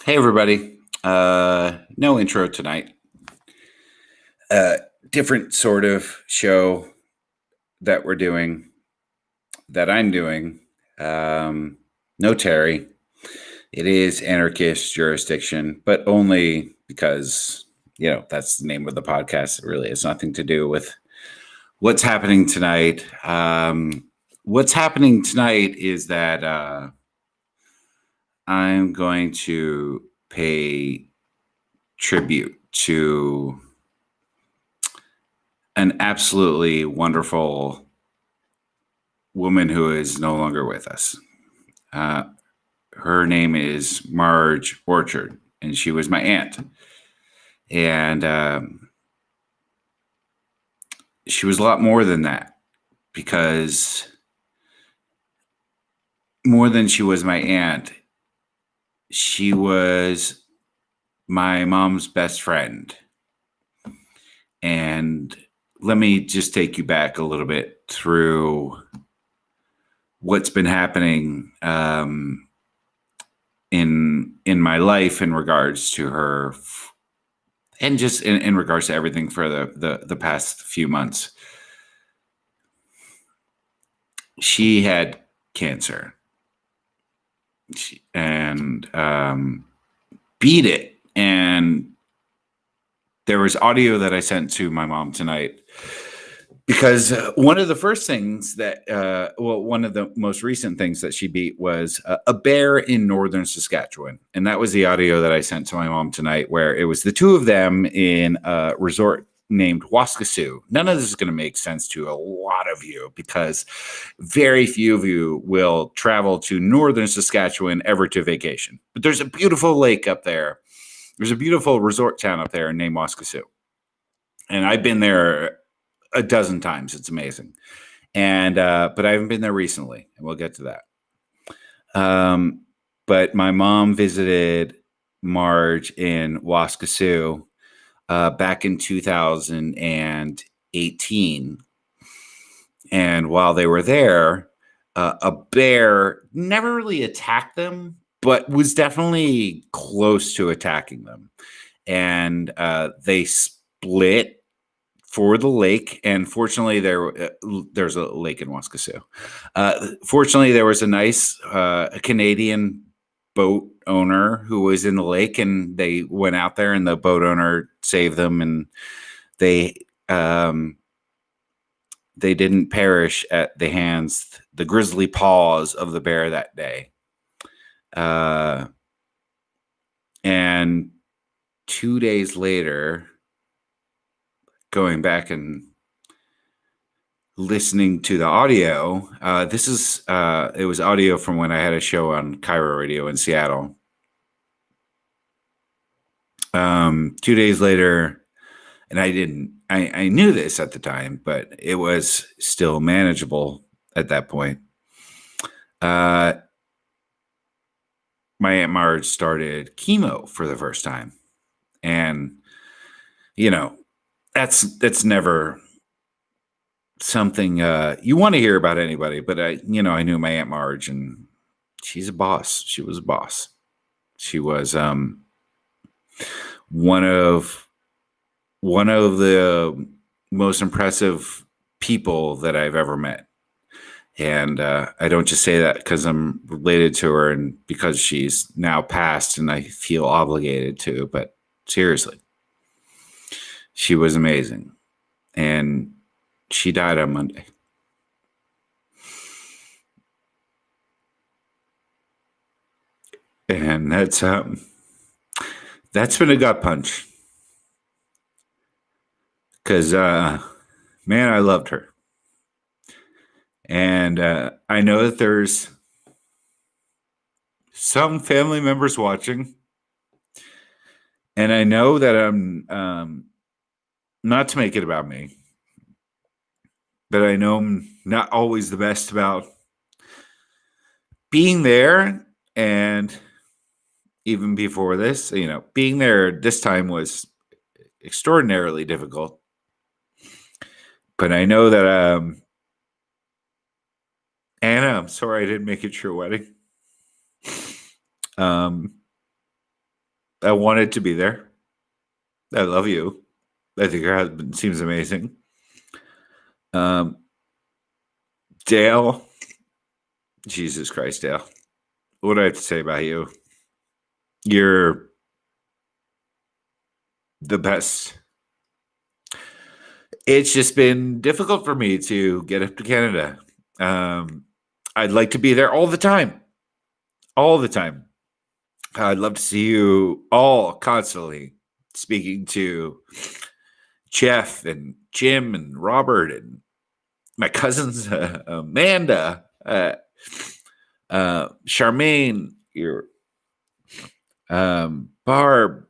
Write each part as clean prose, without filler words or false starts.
Hey, everybody. No intro tonight. Uh, Different sort of show that we're doing, that I'm doing. No Terry. It is Anarchist jurisdiction, but only because, that's the name of the podcast. It really has nothing to do with what's happening tonight. What's happening tonight is that I'm going to pay tribute to an absolutely wonderful woman who is no longer with us. Uh, Her name is Marj Orchard, and she was my aunt. And she was a lot more than that, because more than she was my aunt, she was my mom's best friend. And let me just take you back a little bit through what's been happening in my life in regards to her, and just in regards to everything for the past few months. She had cancer, and beat it. And there was audio that I sent to my mom tonight, because one of the first things that, one of the most recent things that she beat was a bear in northern Saskatchewan. And that was the audio that I sent to my mom tonight, where it was the two of them in a resort named Waskasiu. None of this is going to make sense to a lot of you, because very few of you will travel to northern Saskatchewan ever to vacation. But there's a beautiful lake up there. There's a beautiful resort town up there named Waskasiu. And I've been there a dozen times. It's amazing. And but I haven't been there recently, and we'll get to that. But my mom visited Marj in Waskasiu back in 2018. And while they were there, a bear never really attacked them, but was definitely close to attacking them. And they split for the lake, and fortunately there's a lake in Waskasiu. Fortunately, there was a nice Canadian boat owner who was in the lake, and they went out there, and the boat owner saved them, and they didn't perish at the hands, the grisly paws of the bear that day. And 2 days later, going back and listening to the audio, it was audio from when I had a show on Cairo Radio in Seattle. 2 days later, and I knew this at the time, but it was still manageable at that point. My Aunt Marge started chemo for the first time. And, that's never something you want to hear about anybody. But I knew my Aunt Marge, and she's a boss. She was a boss. She was one of the most impressive people that I've ever met. And I don't just say that because I'm related to her and because she's now passed and I feel obligated to, but seriously, she was amazing. And she died on Monday. And that's been a gut punch. Because, man, I loved her. And I know that there's some family members watching. And I know that I'm, not to make it about me, but I know I'm not always the best about being there. And even before this, being there this time was extraordinarily difficult. But I know that, Anna, I'm sorry I didn't make it to your wedding. I wanted to be there. I love you. I think your husband seems amazing. Dale, Jesus Christ, Dale. What do I have to say about you? You're the best. It's just been difficult for me to get up to Canada. I'd like to be there all the time. All the time. I'd love to see you all constantly speaking to Jeff and Jim and Robert and my cousins, Amanda, Charmaine, your Barb,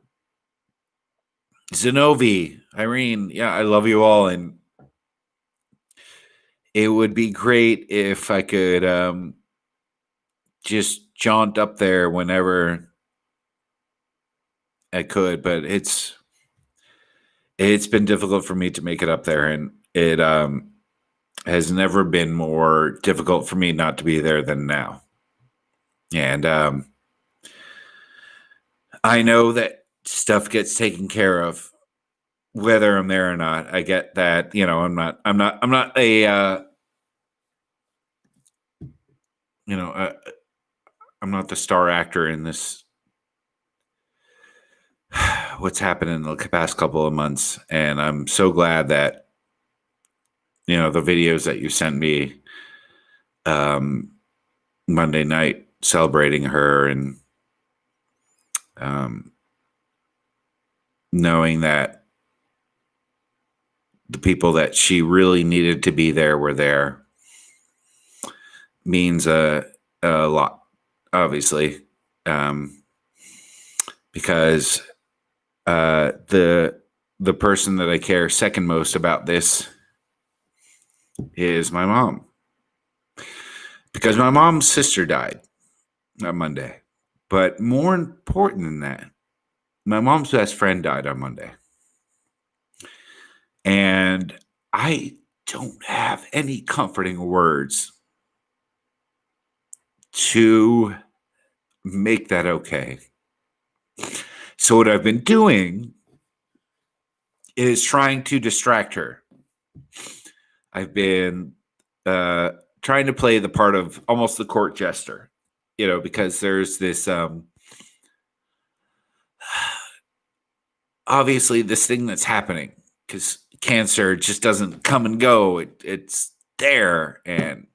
Zenovi, Irene. Yeah, I love you all. And it would be great if I could just jaunt up there whenever I could, but it's been difficult for me to make it up there, and it has never been more difficult for me not to be there than now. And I know that stuff gets taken care of whether I'm there or not. I get that, I'm not a I'm not the star actor in this what's happened in the past couple of months, and I'm so glad that the videos that you sent me Monday night celebrating her, and knowing that the people that she really needed to be there were there means a lot, obviously, because the person that I care second most about this is my mom, because my mom's sister died on Monday. But more important than that, my mom's best friend died on Monday. And I don't have any comforting words to make that okay. So what I've been doing is trying to distract her. I've been trying to play the part of almost the court jester, because there's this obviously this thing that's happening, because cancer just doesn't come and go. It's there, and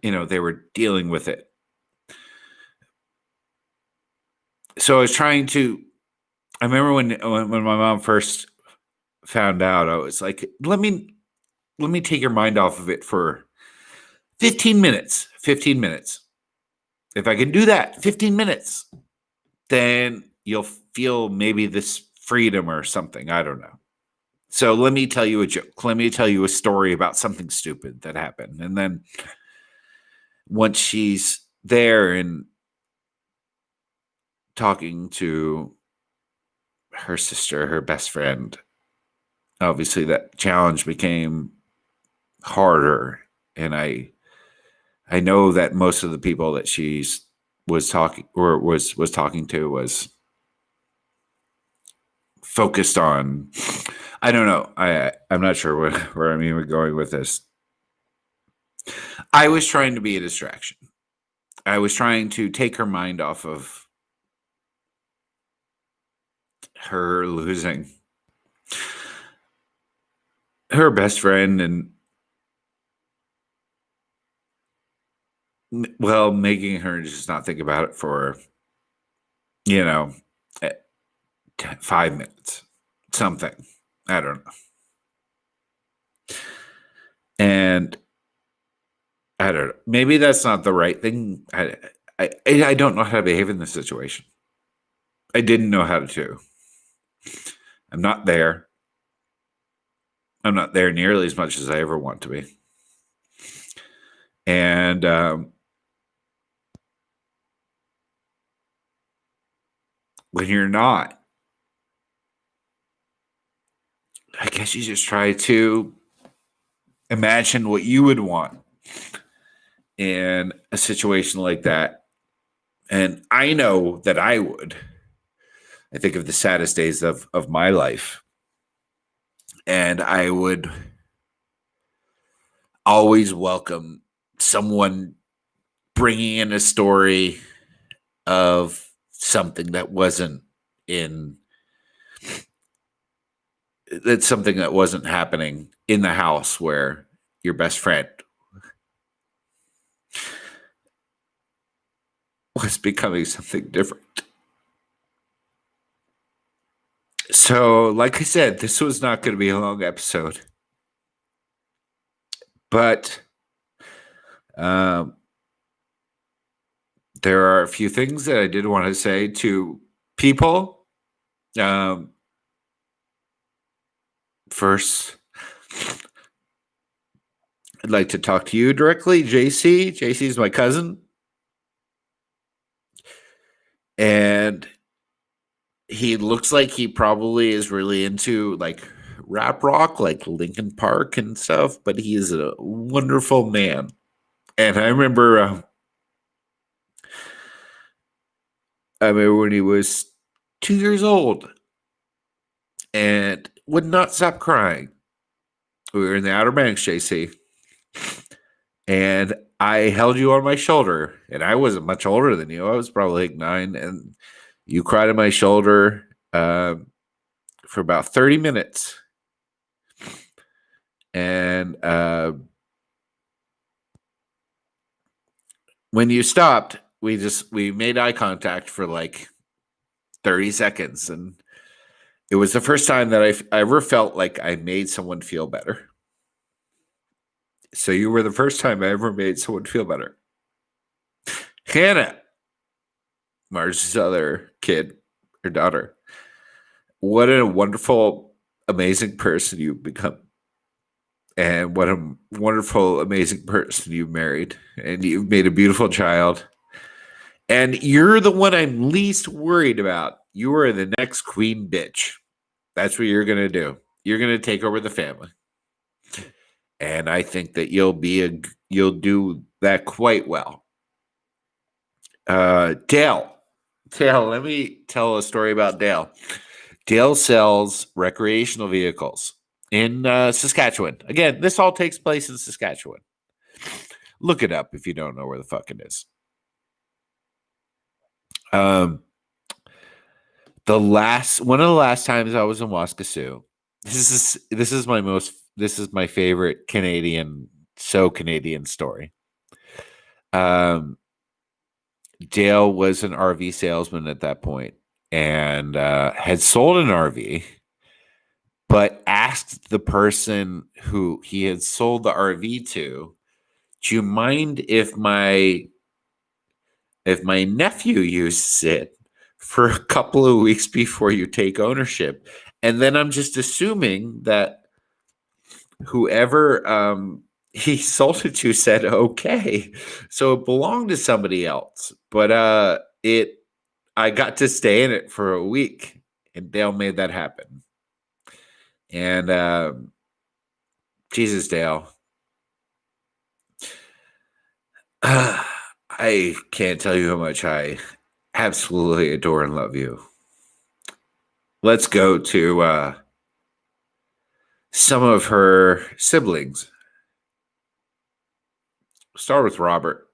they were dealing with it. So I was trying to. I remember when my mom first found out, I was like, let me take your mind off of it for 15 minutes. 15 minutes. If I can do that, 15 minutes, then you'll feel maybe this freedom or something. I don't know. So let me tell you a joke. Let me tell you a story about something stupid that happened. And then once she's there and talking to her sister, her best friend, obviously that challenge became harder. And I know that most of the people that was talking to was focused on, I don't know. I'm not sure where I'm even going with this. I was trying to be a distraction. I was trying to take her mind off of her losing her best friend, and making her just not think about it for 5 minutes, something. I don't know. And I don't know. Maybe that's not the right thing. I don't know how to behave in this situation. I didn't know how to. I'm not there. I'm not there nearly as much as I ever want to be. And when you're not, I guess you just try to imagine what you would want in a situation like that. And I know that I would. I think of the saddest days of my life. And I would always welcome someone bringing in a story of something that wasn't in that's something that wasn't happening in the house where your best friend was becoming something different. So, like I said, this was not going to be a long episode, but um, there are a few things that I did want to say to people. First, I'd like to talk to you directly, JC. JC is my cousin. And he looks like he probably is really into like rap rock, like Linkin Park and stuff, but he is a wonderful man. And I remember when he was 2 years old and would not stop crying. We were in the Outer Banks, JC, and I held you on my shoulder, and I wasn't much older than you. I was probably like 9, and you cried on my shoulder for about 30 minutes. And when you stopped, we made eye contact for like 30 seconds, and it was the first time that I ever felt like I made someone feel better. So you were the first time I ever made someone feel better. Hannah, Marj's other kid or daughter, what a wonderful, amazing person you've become. And what a wonderful, amazing person you've married. And you've made a beautiful child. And you're the one I'm least worried about. You are the next queen bitch. That's what you're going to do. You're going to take over the family. And I think that you'll do that quite well. Dale, let me tell a story about Dale. Dale sells recreational vehicles in Saskatchewan. Again, this all takes place in Saskatchewan. Look it up if you don't know where the fuck it is. One of the last times I was in Waskesiu. This is my favorite Canadian story. Dale was an RV salesman at that point and had sold an RV, but asked the person who he had sold the RV to, "Do you mind if my nephew uses it for a couple of weeks before you take ownership?" And then I'm just assuming that whoever he sold it to said okay. So it belonged to somebody else. But I got to stay in it for a week, and Dale made that happen. And Jesus, Dale. I can't tell you how much I absolutely adore and love you. Let's go to some of her siblings. Start with Robert.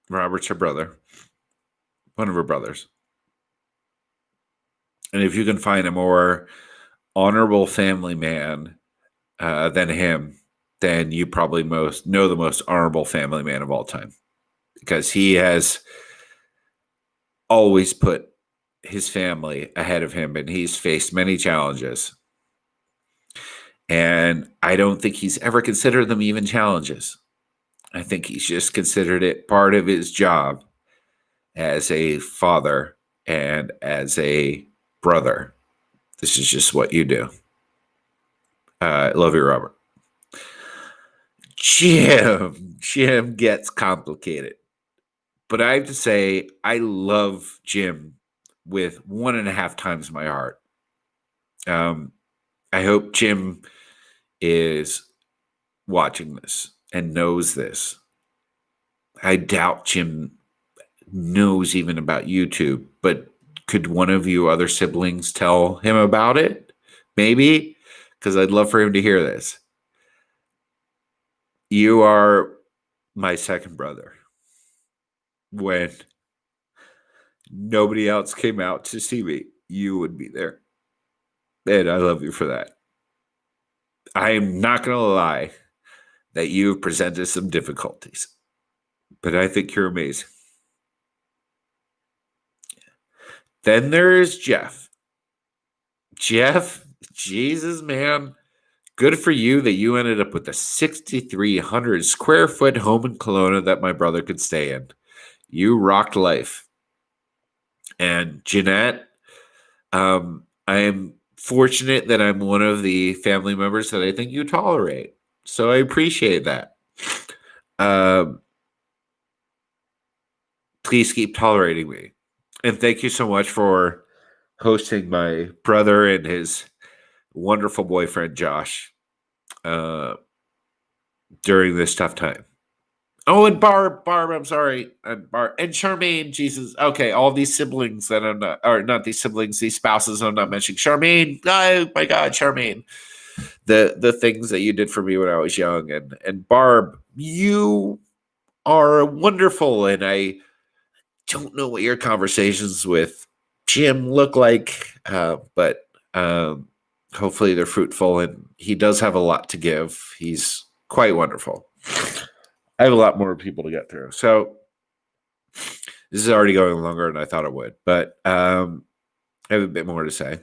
Robert's her brother. One of her brothers. And if you can find a more honorable family man than him, then you probably know the most honorable family man of all time. Because he has always put his family ahead of him, and he's faced many challenges. And I don't think he's ever considered them even challenges. I think he's just considered it part of his job as a father and as a brother. This is just what you do. I love you, Robert. Jim gets complicated. But I have to say, I love Jim with 1.5 times my heart. I hope Jim is watching this and knows this. I doubt Jim knows even about YouTube, but could one of you other siblings tell him about it? Maybe, because I'd love for him to hear this. You are my second brother. When nobody else came out to see me, you would be there. And I love you for that. I am not going to lie that you've presented some difficulties, but I think you're amazing. Then there's Jeff. Jeff, Jesus, man. Good for you that you ended up with a 6,300 square foot home in Kelowna that my brother could stay in. You rocked life. And Jeanette, I am fortunate that I'm one of the family members that I think you tolerate. So I appreciate that. Please keep tolerating me. And thank you so much for hosting my brother and his wonderful boyfriend, Josh, during this tough time. Oh, and Barb, I'm sorry. And Barb and Charmaine, Jesus. Okay, all these siblings that I'm not, or not these siblings, these spouses I'm not mentioning. Charmaine, oh my God, Charmaine. The things that you did for me when I was young. And Barb, you are wonderful. And I don't know what your conversations with Jim look like, but hopefully they're fruitful. And he does have a lot to give. He's quite wonderful. I have a lot more people to get through. So this is already going longer than I thought it would, but I have a bit more to say.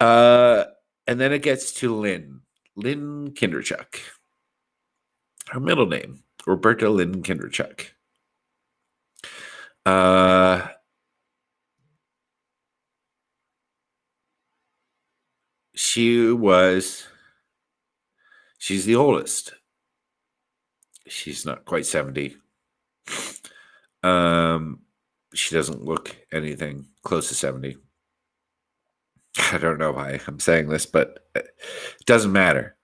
And then it gets to Lynn Kinderchuk. Her middle name, Roberta Lynn Kinderchuk. She's the oldest. She's not quite 70. She doesn't look anything close to 70. I don't know why I'm saying this, but it doesn't matter.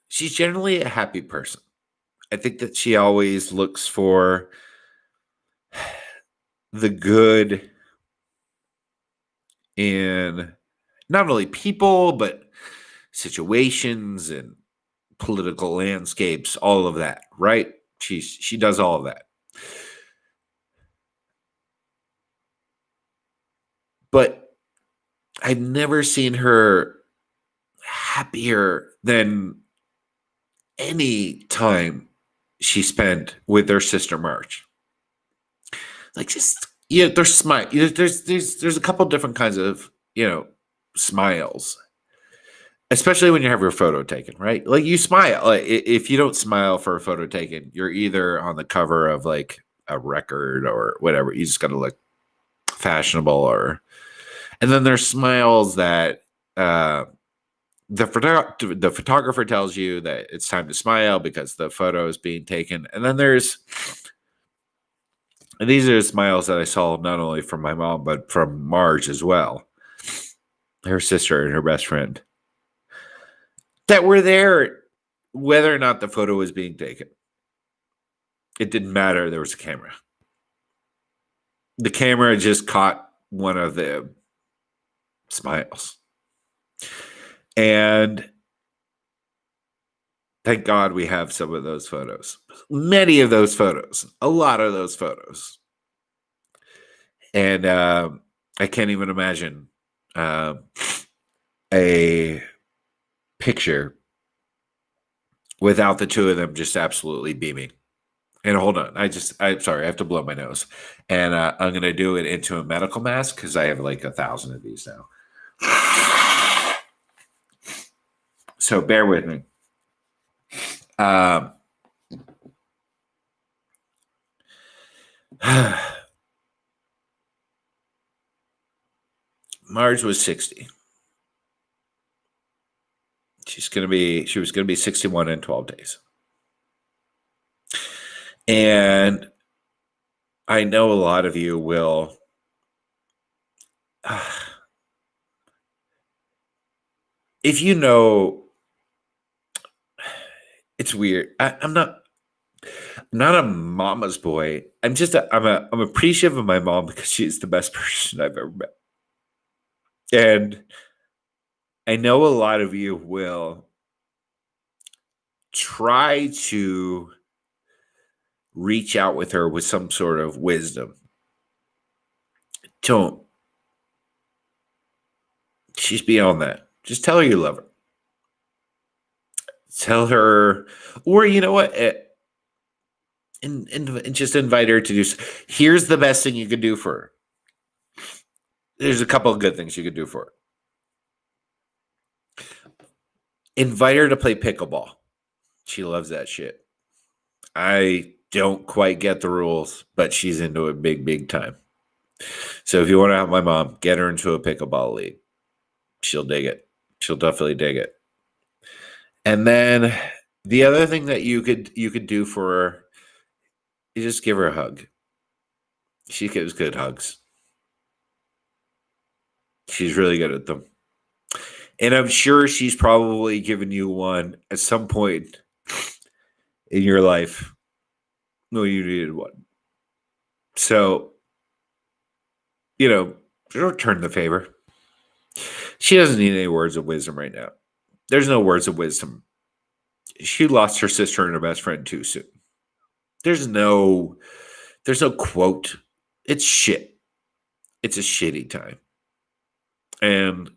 She's generally a happy person. I think that she always looks for the good in not only people, but situations and political landscapes, all of that, right? She does all of that. But I've never seen her happier than any time she spent with her sister Marj. Like, just, there's smile. There's a couple different kinds of smiles, especially when you have your photo taken, right? Like, you smile. Like, if you don't smile for a photo taken, you're either on the cover of like a record or whatever. You just got to look fashionable, and then there's smiles that the photographer tells you that it's time to smile because the photo is being taken. And then these are smiles that I saw not only from my mom, but from Marj as well, her sister and her best friend, that were there whether or not the photo was being taken. It didn't matter. There was a camera. The camera just caught one of the smiles. And thank God we have some of those photos. Many of those photos. A lot of those photos. And I can't even imagine a picture without the two of them just absolutely beaming. And hold on, I'm sorry, I have to blow my nose. And I'm going to do it into a medical mask because I have like 1,000 of these now. So bear with me. Marj was 60. She was going to be 61 in 12 days. And I know a lot of you will if you know It's weird. I'm not a mama's boy. I'm appreciative of my mom because she's the best person I've ever met. And I know a lot of you will try to reach out with her with some sort of wisdom. Don't. She's beyond that. Just tell her you love her. Tell her, or you know what? And just invite her to do. Here's the best thing you could do for her. There's a couple of good things you could do for her. Invite her to play pickleball. She loves that shit. I don't quite get the rules, but she's into it big, big time. So if you want to help my mom, get her into a pickleball league. She'll dig it. She'll definitely dig it. And then the other thing that you could do for her is just give her a hug. She gives good hugs. She's really good at them. And I'm sure she's probably given you one at some point in your life. No, you needed one. So, return the favor. She doesn't need any words of wisdom right now. There's no words of wisdom. She lost her sister and her best friend too soon. There's no quote. It's shit. It's a shitty time. And,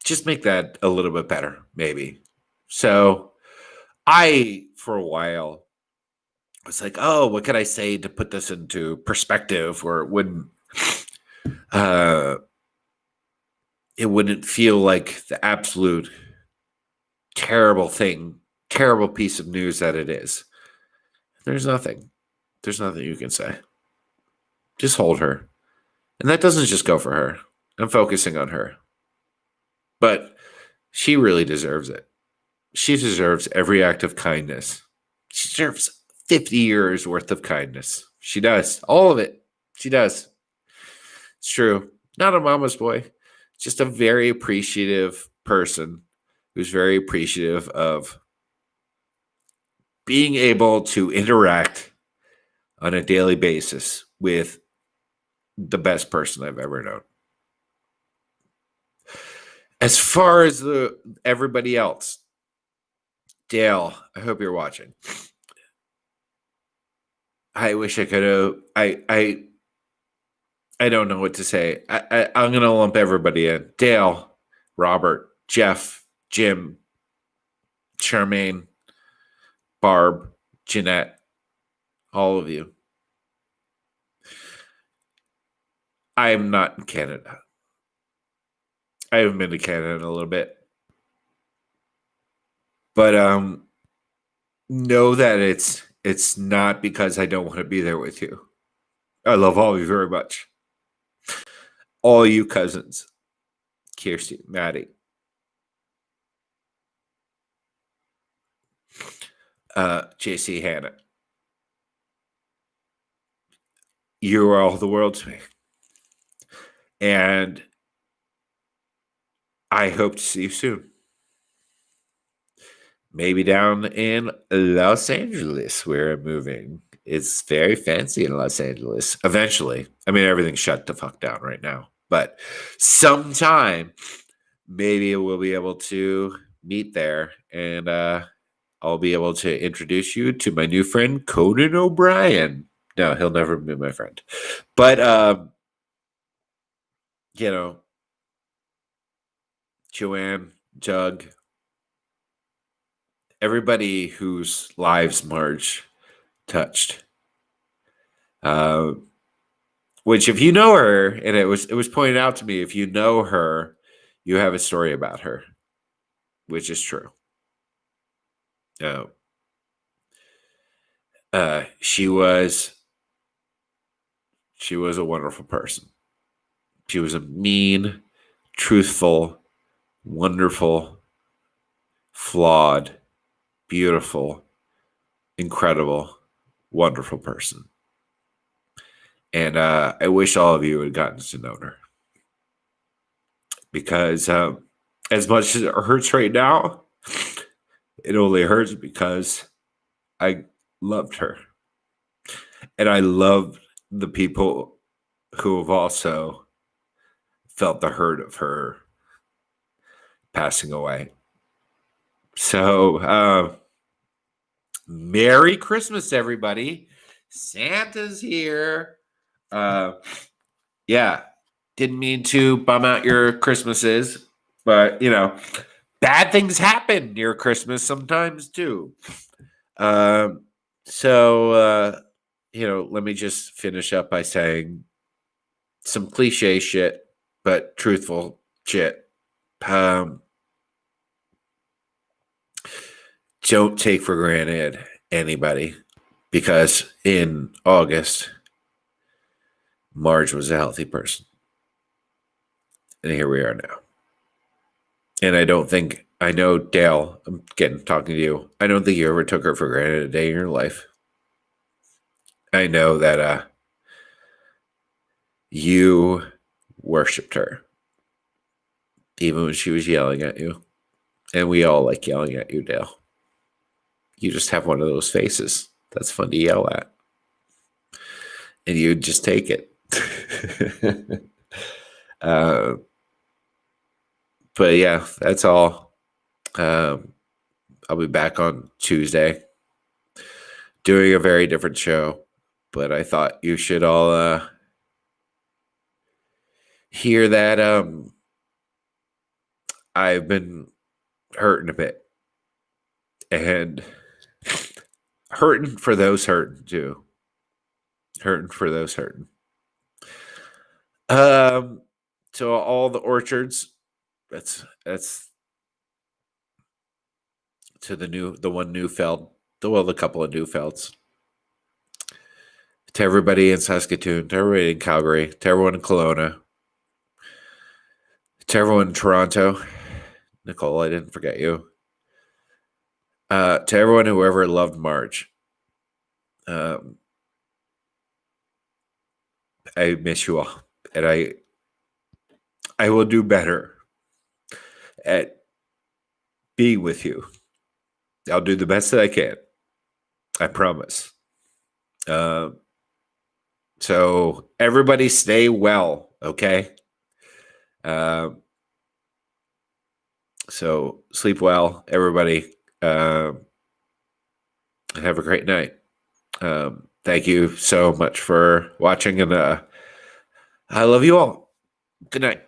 just make that a little bit better, maybe. So for a while, was like, oh, what could I say to put this into perspective where it wouldn't feel like the absolute terrible piece of news that it is. There's nothing you can say. Just hold her. And that doesn't just go for her. I'm focusing on her. But she really deserves it. She deserves every act of kindness. She deserves 50 years worth of kindness. She does. All of it. She does. It's true. Not a mama's boy. Just a very appreciative person who's very appreciative of being able to interact on a daily basis with the best person I've ever known. As far as everybody else, Dale, I hope you're watching. I wish I could have. I don't know what to say. I'm going to lump everybody in. Dale, Robert, Jeff, Jim, Charmaine, Barb, Jeanette, all of you. I am not in Canada. I haven't been to Canada in a little bit. But know that it's not because I don't want to be there with you. I love all of you very much. All you cousins. Kirsty, Maddie. JC, Hannah. You are all the world to me. And I hope to see you soon. Maybe down in Los Angeles, where I'm moving. It's very fancy in Los Angeles. Eventually. I mean, everything's shut the fuck down right now. But sometime, maybe we'll be able to meet there. And I'll be able to introduce you to my new friend, Conan O'Brien. No, he'll never be my friend. But, Joanne, Jug, everybody whose lives Marj touched. Which, if you know her, and it was pointed out to me, if you know her, you have a story about her, which is true. She was a wonderful person. She was a mean, truthful, wonderful, flawed, beautiful, incredible, wonderful person. And I wish all of you had gotten to know her. Because as much as it hurts right now, It only hurts because I loved her. And I love the people who have also felt the hurt of her passing away. So, Merry Christmas, everybody. Santa's here. Uh, yeah, didn't mean to bum out your Christmases, but bad things happen near Christmas sometimes too. Um, so let me just finish up by saying some cliche shit, but truthful shit. Don't take for granted anybody, because in August, Marj was a healthy person. And here we are now. And I know, Dale, I'm talking to you. I don't think you ever took her for granted a day in your life. I know that you worshipped her, even when she was yelling at you. And we all like yelling at you, Dale. You just have one of those faces that's fun to yell at. And you just take it. But yeah, that's all. I'll be back on Tuesday doing a very different show. But I thought you should all hear that I've been hurting a bit. And hurting for those hurting too. Hurting for those hurting. So all the orchards, that's to the couple of Newfelds. To everybody in Saskatoon, to everybody in Calgary, to everyone in Kelowna, to everyone in Toronto. Nicole, I didn't forget you. To everyone who ever loved Marj. I miss you all. And I will do better at being with you. I'll do the best that I can. I promise. So everybody stay well, okay? So sleep well, everybody. Have a great night. Thank you so much for watching, and I love you all. Good night.